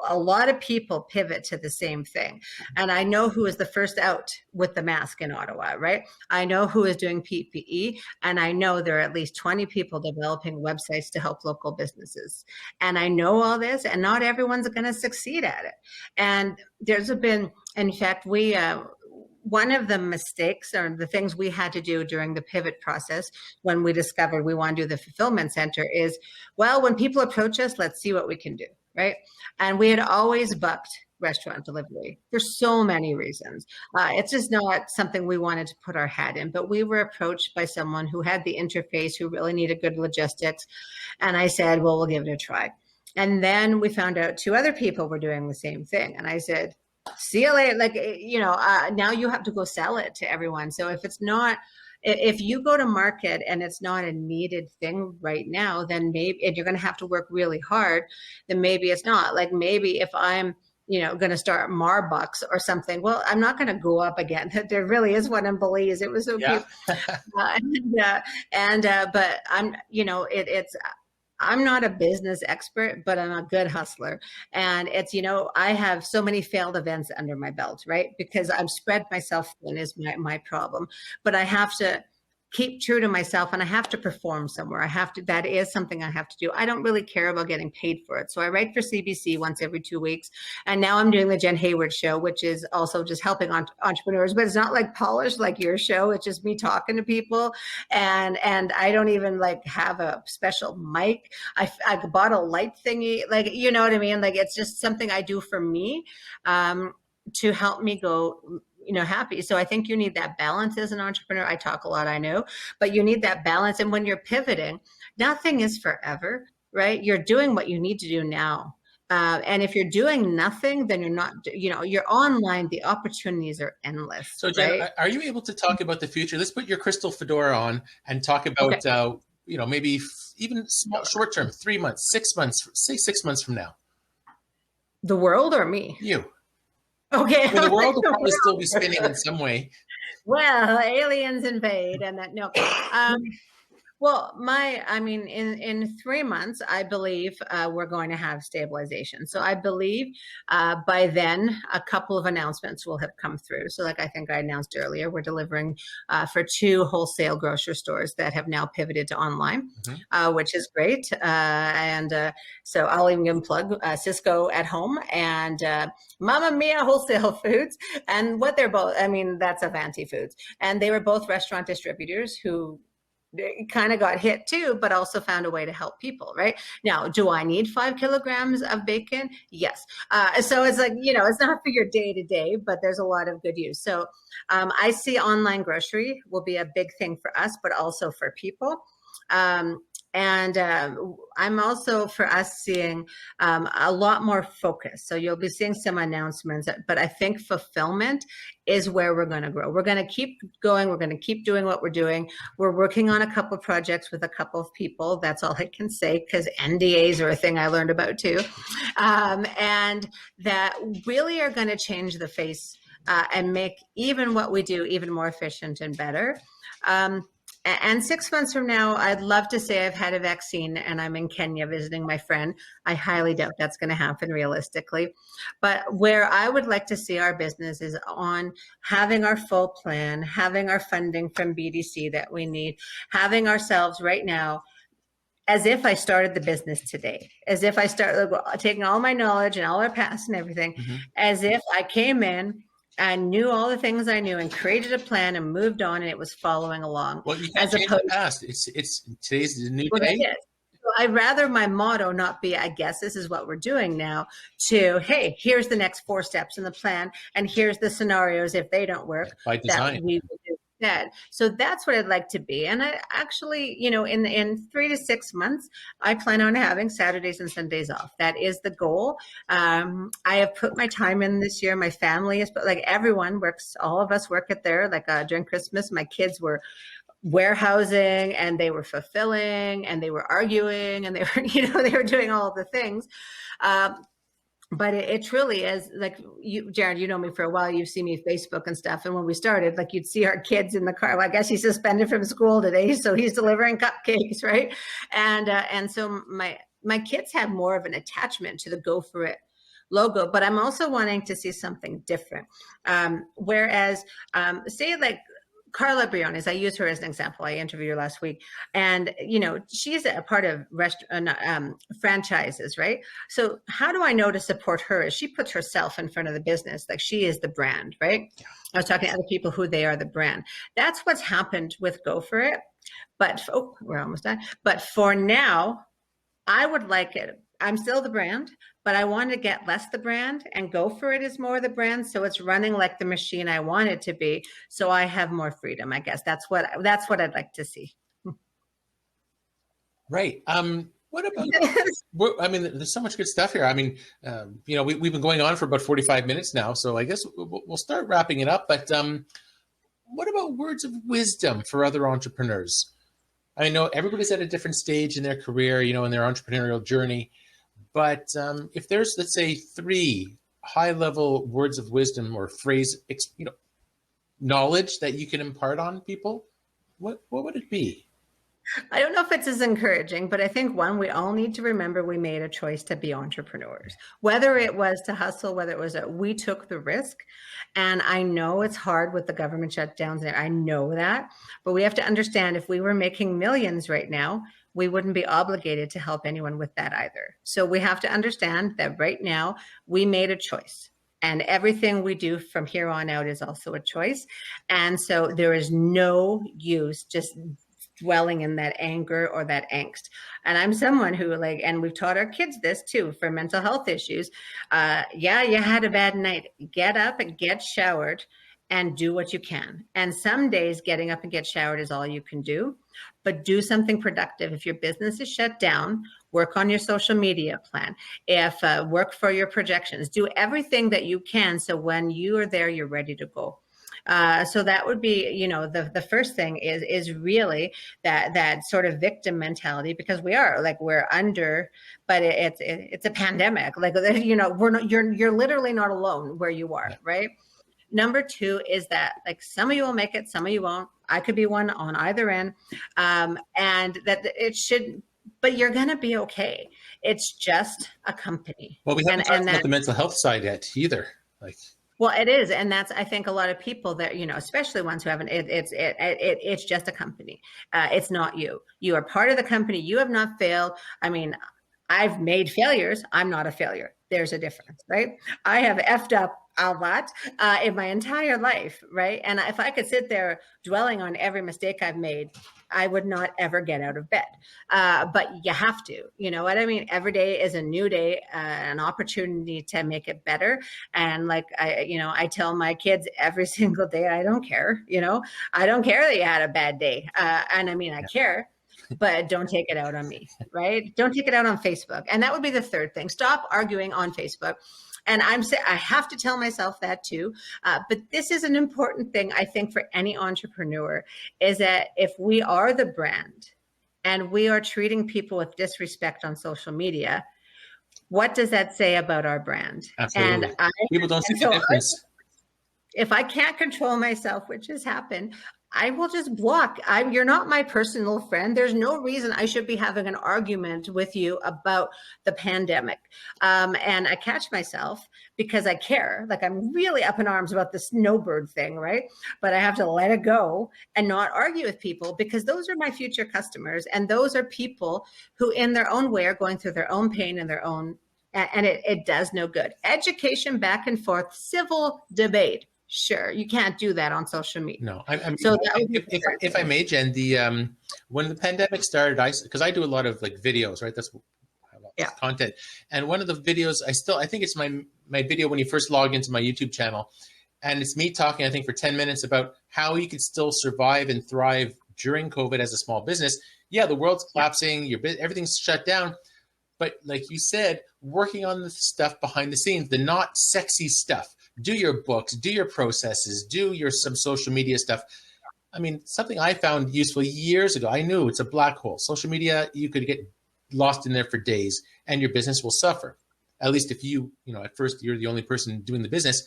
Speaker 2: a lot of people pivot to the same thing. And I know who is the first out with the mask in Ottawa, right? I know who is doing PPE, and I know there are at least 20 people developing websites to help local businesses. And I know all this, and not everyone's going to succeed at it. And there's been, in fact, one of the mistakes or the things we had to do during the pivot process when we discovered we want to do the fulfillment center is, well, when people approach us, let's see what we can do. Right. And we had always bucked restaurant delivery for so many reasons. It's just not something we wanted to put our hat in, but we were approached by someone who had the interface, who really needed good logistics. And I said, well, we'll give it a try. And then we found out 2 other people were doing the same thing. And I said, see you later. Like, now you have to go sell it to everyone. So if you go to market and it's not a needed thing right now, then maybe, and you're going to have to work really hard, then maybe it's not. Like maybe if I'm, going to start Marbucks or something, well, I'm not going to go up again. There really is one in Belize. It was so cute. But I'm, I'm not a business expert, but I'm a good hustler. And it's, I have so many failed events under my belt, right? Because I've spread myself thin is my problem. But I have to keep true to myself, and I have to perform somewhere. That is something I have to do. I don't really care about getting paid for it. So I write for CBC once every 2 weeks. And now I'm doing the Jenn Hayward show, which is also just helping entrepreneurs, but it's not like polished like your show. It's just me talking to people. And I don't even have a special mic. I bought a light thingy, you know what I mean? It's just something I do for me, to help me go happy. So I think you need that balance as an entrepreneur. I talk a lot, I know, but you need that balance. And when you're pivoting, nothing is forever, right? You're doing what you need to do now. And if you're doing nothing, then you're not, you're online, the opportunities are endless.
Speaker 1: So Jenn,
Speaker 2: right?
Speaker 1: Are you able to talk about the future? Let's put your crystal fedora on and talk about, maybe even small, short term, 3 months, 6 months, say 6 months from now.
Speaker 2: The world or me?
Speaker 1: You.
Speaker 2: Okay.
Speaker 1: The world will probably still be spinning in some way.
Speaker 2: Well, aliens invade and that, no. Well, in 3 months, I believe we're going to have stabilization. So I believe by then a couple of announcements will have come through. So I think I announced earlier, we're delivering for 2 wholesale grocery stores that have now pivoted to online, which is great. So I'll even give them a plug, Cisco at Home and Mamma Mia Wholesale Foods. And what they're both, that's Avanti Foods. And they were both restaurant distributors who kind of got hit too, but also found a way to help people. Right now, do I need 5 kilograms of bacon? Yes. So it's like, it's not for your day to day, but there's a lot of good use. So I see online grocery will be a big thing for us, but also for people. And I'm also, for us, seeing a lot more focus. So you'll be seeing some announcements, but I think fulfillment is where we're going to grow. We're going to keep going. We're going to keep doing what we're doing. We're working on a couple of projects with a couple of people. That's all I can say, because NDAs are a thing I learned about too. And that really are going to change the face and make even what we do even more efficient and better. And 6 months from now, I'd love to say I've had a vaccine and I'm in Kenya visiting my friend. I highly doubt that's going to happen realistically. But where I would like to see our business is on having our full plan, having our funding from BDC that we need, having ourselves right now as if I started the business today, as if I started taking all my knowledge and all our past and everything, as if I came in, I knew all the things I knew and created a plan and moved on, and it was following along.
Speaker 1: Well, you can't change the past. It's today's the new day.
Speaker 2: So I'd rather my motto not be, I guess this is what we're doing now, to, hey, here's the next 4 steps in the plan, and here's the scenarios if they don't work
Speaker 1: by design.
Speaker 2: That we will do instead. So that's what I'd like to be. And I actually, in 3 to 6 months, I plan on having Saturdays and Sundays off. That is the goal. I have put my time in this year. My family is, but like everyone works, all of us work at there. Like during Christmas, my kids were warehousing and they were fulfilling and they were arguing and they were, they were doing all the things. But it truly is, like, you, Jared, you know me for a while. You've seen me Facebook and stuff. And when we started, like, you'd see our kids in the car. Well, I guess he's suspended from school today, so he's delivering cupcakes, right? And so my kids have more of an attachment to the Go For It logo, but I'm also wanting to see something different. Whereas, say like Carla Briones, I use her as an example. I interviewed her last week, and she's a part of franchises, right? So how do I know to support her? Is she puts herself in front of the business, like she is the brand, right? I was talking to other people who they are the brand. That's what's happened with Go For It. But we're almost done. But for now, I would like it. I'm still the brand, but I want to get less the brand and Go For It is more the brand. So it's running like the machine I want it to be. So I have more freedom, I guess. That's what I'd like to see.
Speaker 1: Right. What about, I mean, there's so much good stuff here. I mean, we've been going on for about 45 minutes now, so I guess we'll start wrapping it up. But what about words of wisdom for other entrepreneurs? I know everybody's at a different stage in their career, in their entrepreneurial journey. But if there's, let's say, 3 high-level words of wisdom or phrase, knowledge that you can impart on people, what would it be?
Speaker 2: I don't know if it's as encouraging, but I think we all need to remember we made a choice to be entrepreneurs, whether it was to hustle, whether it was that we took the risk. And I know it's hard with the government shutdowns. I know that, but we have to understand if we were making millions right now, we wouldn't be obligated to help anyone with that either. So we have to understand that right now we made a choice. And everything we do from here on out is also a choice. And so there is no use just dwelling in that anger or that angst. And I'm someone who and we've taught our kids this too, for mental health issues. You had a bad night. Get up and get showered and do what you can. And some days getting up and get showered is all you can do, but do something productive. If your business is shut down, work on your social media plan. If work for your projections, do everything that you can. So when you are there, you're ready to go. So that would be, the first thing is really that sort of victim mentality, because we're under, but it's a pandemic. You're literally not alone where you are, right? Number 2 is that some of you will make it, some of you won't. I could be one on either end, and that it should. But you're going to be okay. It's just a company.
Speaker 1: Well, we haven't talked about the mental health side yet either.
Speaker 2: Well, it is. And that's, I think a lot of people that, especially ones who haven't, it's just a company. It's not you. You are part of the company. You have not failed. I mean, I've made failures. I'm not a failure. There's a difference, right? I have effed up a lot in my entire life, right? And if I could sit there dwelling on every mistake I've made, I would not ever get out of bed. But you have to, you know what I mean? Every day is a new day, an opportunity to make it better. And like I tell my kids every single day, I don't care, I don't care that you had a bad day. And I mean, I care, but don't take it out on me, right? Don't take it out on Facebook. And that would be the third thing. Stop arguing on Facebook. And I have to tell myself that too. But this is an important thing, I think, for any entrepreneur, is that if we are the brand and we are treating people with disrespect on social media, what does that say about our brand?
Speaker 1: Absolutely. And people don't see the difference.
Speaker 2: If I can't control myself, which has happened, I will just block. You're not my personal friend. There's no reason I should be having an argument with you about the pandemic. And I catch myself because I care. Like, I'm really up in arms about the snowbird thing, right? But I have to let it go and not argue with people, because those are my future customers. And those are people who in their own way are going through their own pain and their own, and it does no good. Education, back and forth, civil debate. Sure, you can't do that on social media.
Speaker 1: No, I mean, so if I may, Jen, when the pandemic started, because I do a lot of like videos, right? That's content, and one of the videos I think it's my video when you first log into my YouTube channel, and it's me talking, I think, for 10 minutes about how you could still survive and thrive during COVID as a small business. Yeah, the world's collapsing, everything's shut down, but like you said, working on the stuff behind the scenes, the not sexy stuff. Do your books, do your processes, do some social media stuff. I mean, something I found useful years ago, I knew it's a black hole. Social media, you could get lost in there for days and your business will suffer. At least if at first you're the only person doing the business.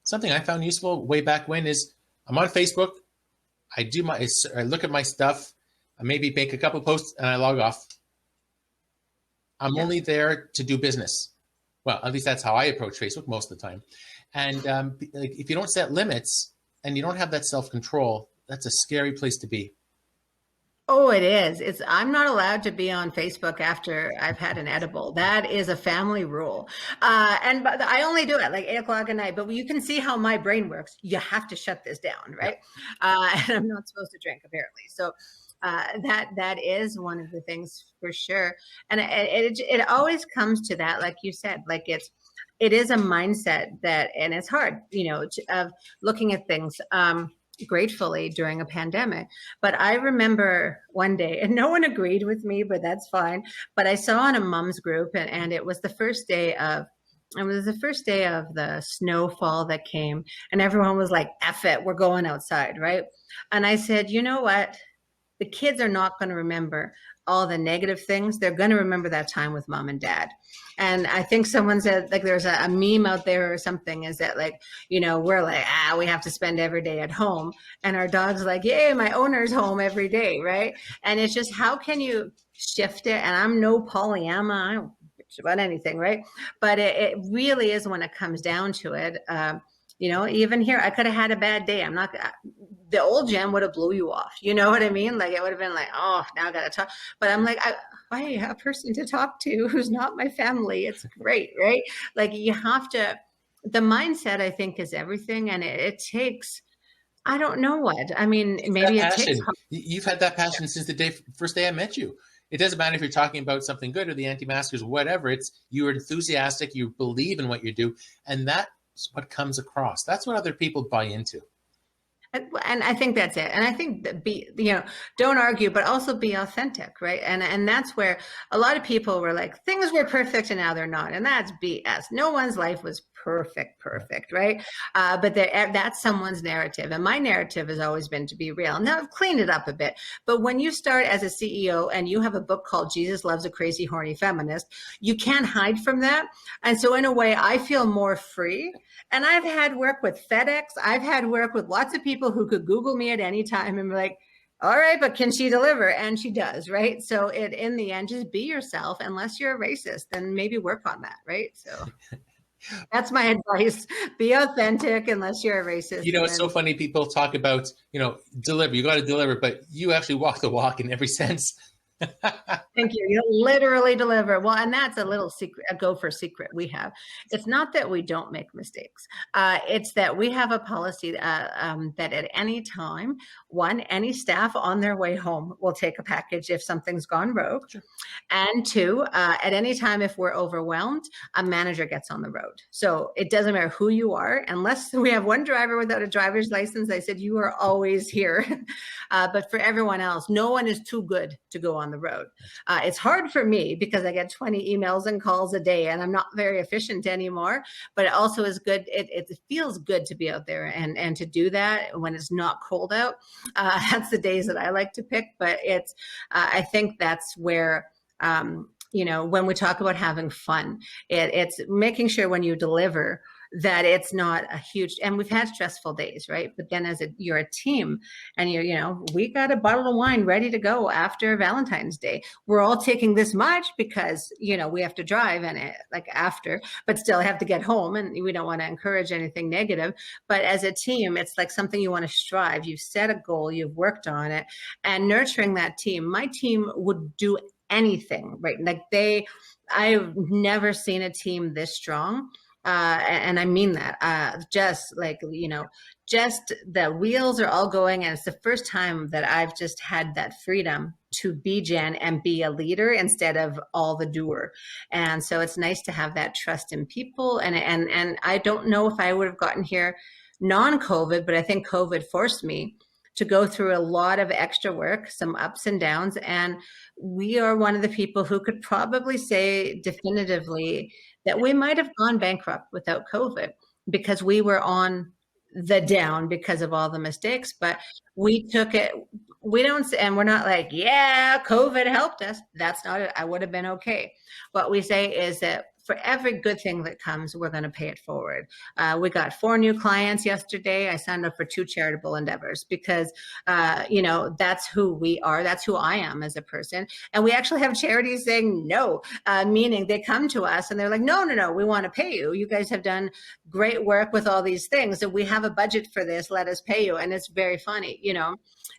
Speaker 1: Something I found useful way back when is I'm on Facebook. I look at my stuff. I maybe make a couple posts and I log off. I'm only there to do business. Well, at least that's how I approach Facebook most of the time. And if you don't set limits and you don't have that self-control, that's a scary place to be.
Speaker 2: Oh, it is. I'm not allowed to be on Facebook after I've had an edible. That is a family rule. And I only do it like 8:00 at night, but you can see how my brain works. You have to shut this down, right? And I'm not supposed to drink, apparently. So that is one of the things for sure. And it always comes to that, like you said, like it is a mindset and it's hard, of looking at things gratefully during a pandemic. But I remember one day, and no one agreed with me, but that's fine. But I saw in a mom's group, and it was the first day of the snowfall that came, and everyone was like, F it, we're going outside, right? And I said, you know what? The kids are not going to remember all the negative things. They're going to remember that time with mom and dad. And I think someone said, like, there's a meme out there or something, is that like, we're like, we have to spend every day at home. And our dog's like, yay, my owner's home every day, right? And it's just, how can you shift it? And I'm no Pollyanna, I don't bitch about anything, right? But it really is, when it comes down to it, even here, I could have had a bad day. The old Jen would have blew you off. You know what I mean? Like, it would have been like, oh, now I got to talk. But I'm like, I have a person to talk to who's not my family. It's great, right? Like, you have to, the mindset, I think, is everything. And it takes, I don't know what. I mean, maybe it takes.
Speaker 1: You've had that passion since the first day I met you. It doesn't matter if you're talking about something good or the anti-maskers, whatever. It's, you're enthusiastic, you believe in what you do. And that's what comes across. That's what other people buy into.
Speaker 2: And I think that's it. And I think that don't argue, but also be authentic, right? And that's where a lot of people were like, things were perfect and now they're not. And that's BS. No one's life was perfect, right? But that's someone's narrative. And my narrative has always been to be real. Now I've cleaned it up a bit. But when you start as a CEO and you have a book called Jesus Loves a Crazy Horny Feminist, you can't hide from that. And so in a way, I feel more free. And I've had work with FedEx. I've had work with lots of people who could Google me at any time and be like, all right, but can she deliver? And she does, right? So in the end, just be yourself. Unless you're a racist, then maybe work on that, right? So that's my advice. Be authentic unless you're a racist.
Speaker 1: It's so funny. People talk about, deliver, you got to deliver, but you actually walk the walk in every sense.
Speaker 2: Thank you. You literally deliver. Well, and that's a little secret, a Gopher secret we have. It's not that we don't make mistakes. It's that we have a policy that at any time, one, any staff on their way home will take a package if something's gone rogue.
Speaker 1: Sure.
Speaker 2: And two, at any time, if we're overwhelmed, a manager gets on the road. So it doesn't matter who you are, unless we have one driver without a driver's license. I said, you are always here. But for everyone else, no one is too good to go on the road. It's hard for me because I get 20 emails and calls a day and I'm not very efficient anymore, but it also is good. It feels good to be out there and to do that when it's not cold out. That's the days that I like to pick, but it's, I think that's where, when we talk about having fun, it's making sure when you deliver that it's not a huge, and we've had stressful days, right? But then you're a team and we got a bottle of wine ready to go after Valentine's Day. We're all taking this much because, we have to drive and after, but still have to get home and we don't want to encourage anything negative. But as a team, it's like something you want to strive. You've set a goal, you've worked on it, and nurturing that team. My team would do anything, right? I've never seen a team this strong. And I mean that, just the wheels are all going. And it's the first time that I've just had that freedom to be Jenn and be a leader instead of all the doer. And so it's nice to have that trust in people. And I don't know if I would have gotten here non-COVID, but I think COVID forced me to go through a lot of extra work, some ups and downs. And we are one of the people who could probably say definitively that we might have gone bankrupt without COVID because we were on the down because of all the mistakes, but we took it. And we're not like, yeah, COVID helped us. That's not it. I would have been okay. What we say is that for every good thing that comes, we're going to pay it forward. We got 4 new clients yesterday. I signed up for 2 charitable endeavors because, that's who we are. That's who I am as a person. And we actually have charities saying no, meaning they come to us and they're like, no, we want to pay you. You guys have done great work with all these things. And we have a budget for this. Let us pay you. And it's very funny,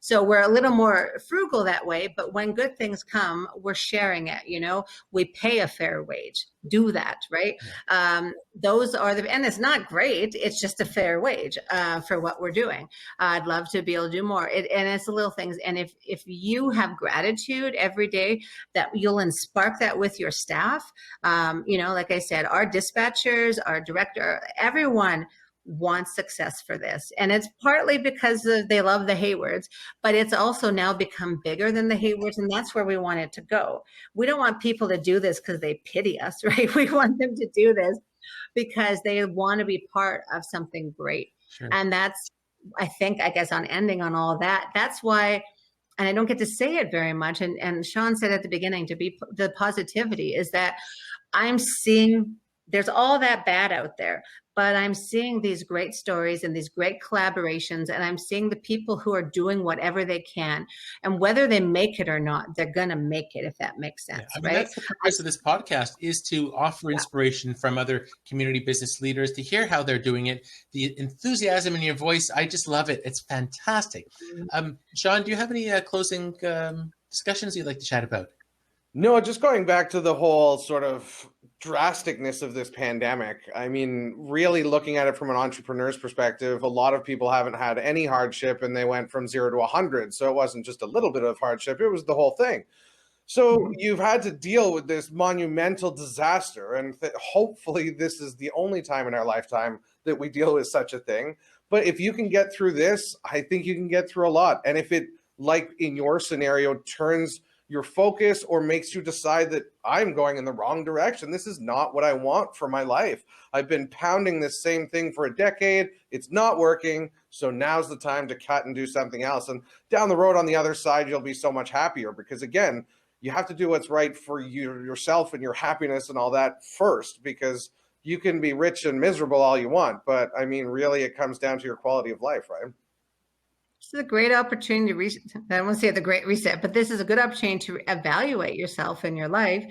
Speaker 2: So we're a little more frugal that way. But when good things come, we're sharing it. We pay a fair wage. Do that, right? Those are and it's not great. It's just a fair wage for what we're doing. I'd love to be able to do more. And it's the little things. And if you have gratitude every day, that you'll spark that with your staff. Like I said, our dispatchers, our director, everyone wants success for this. And it's partly because they love the Haywards, but it's also now become bigger than the Haywards. And that's where we want it to go. We don't want people to do this because they pity us, right? We want them to do this because they want to be part of something great. Sure. And that's, I guess on ending on all that, that's why, and I don't get to say it very much. And Sean said at the beginning, to be the positivity is that I'm seeing there's all that bad out there, but I'm seeing these great stories and these great collaborations, and I'm seeing the people who are doing whatever they can, and whether they make it or not, they're going to make it, if that makes sense.
Speaker 1: Yeah, right? That's the purpose of this podcast, is to offer inspiration from other community business leaders, to hear how they're doing it. The enthusiasm in your voice, I just love it. It's fantastic. Sean, do you have any closing discussions you'd like to chat about?
Speaker 3: No, just going back to the whole sort of drasticness of this pandemic. I mean, really looking at it from an entrepreneur's perspective, a lot of people haven't had any hardship and they went from 0 to 100. So it wasn't just a little bit of hardship, it was the whole thing. So you've had to deal with this monumental disaster, and hopefully this is the only time in our lifetime that we deal with such a thing. But if you can get through this, I think you can get through a lot. And if it, like in your scenario, turns your focus or makes you decide that I'm going in the wrong direction, this is not what I want for my life. I've been pounding this same thing for a decade. It's not working. So now's the time to cut and do something else. And down the road on the other side, you'll be so much happier, because again, you have to do what's right for you, yourself and your happiness and all that first, because you can be rich and miserable all you want. But I mean, really, it comes down to your quality of life, right?
Speaker 2: This is a great opportunity to I don't want to say the great reset, but this is a good opportunity to evaluate yourself in your life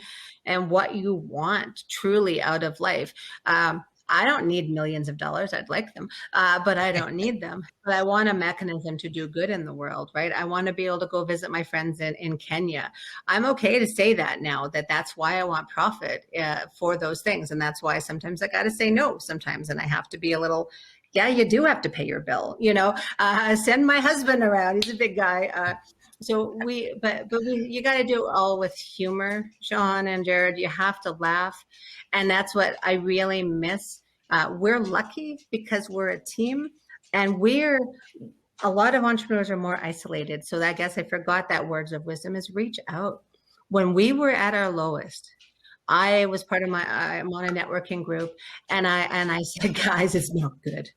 Speaker 2: and what you want truly out of life. I don't need millions of dollars. I'd like them, but I don't need them. But I want a mechanism to do good in the world, right? I want to be able to go visit my friends in Kenya. I'm okay to say that now, that's why I want profit for those things. And that's why sometimes I got to say no sometimes. And I have to be a little, yeah, you do have to pay your bill, send my husband around. He's a big guy. You got to do it all with humor, Sean and Jared. You have to laugh. And that's what I really miss. We're lucky because we're a team, and a lot of entrepreneurs are more isolated. So I guess I forgot that words of wisdom is reach out. When we were at our lowest, I was I'm on a networking group, and I said, guys, it's not good.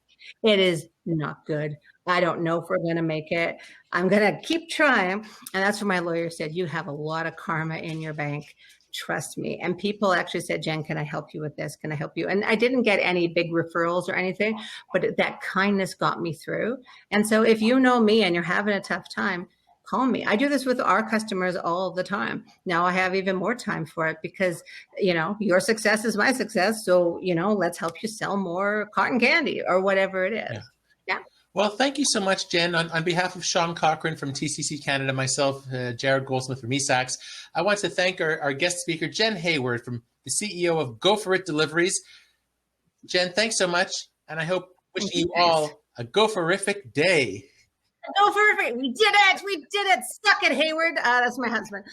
Speaker 2: It is not good. I don't know if we're going to make it. I'm going to keep trying. And that's what my lawyer said. You have a lot of karma in your bank. Trust me. And people actually said, Jen, can I help you with this? Can I help you? And I didn't get any big referrals or anything, but that kindness got me through. And so if you know me and you're having a tough time, call me. I do this with our customers all the time. Now I have even more time for it because, your success is my success. So, let's help you sell more cotton candy or whatever it is. Yeah.
Speaker 1: Well, thank you so much, Jen. On behalf of Sean Cochran from TCC Canada, myself, Jared Goldsmith from ESAX, I want to thank our guest speaker, Jenn Hayward, from the CEO of Gopher Deliveries. Jen, thanks so much. And I hope wishing you all a Gopherific day.
Speaker 2: Gopher, we did it. We did it. Suck it, Hayward. That's my husband.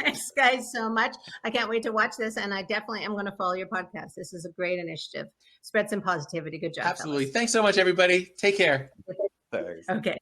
Speaker 2: Thanks, guys, so much. I can't wait to watch this. And I definitely am going to follow your podcast. This is a great initiative. Spread some positivity. Good job.
Speaker 1: Absolutely.
Speaker 2: Fellas.
Speaker 1: Thanks so much, everybody. Take care.
Speaker 3: Thanks.
Speaker 2: Okay.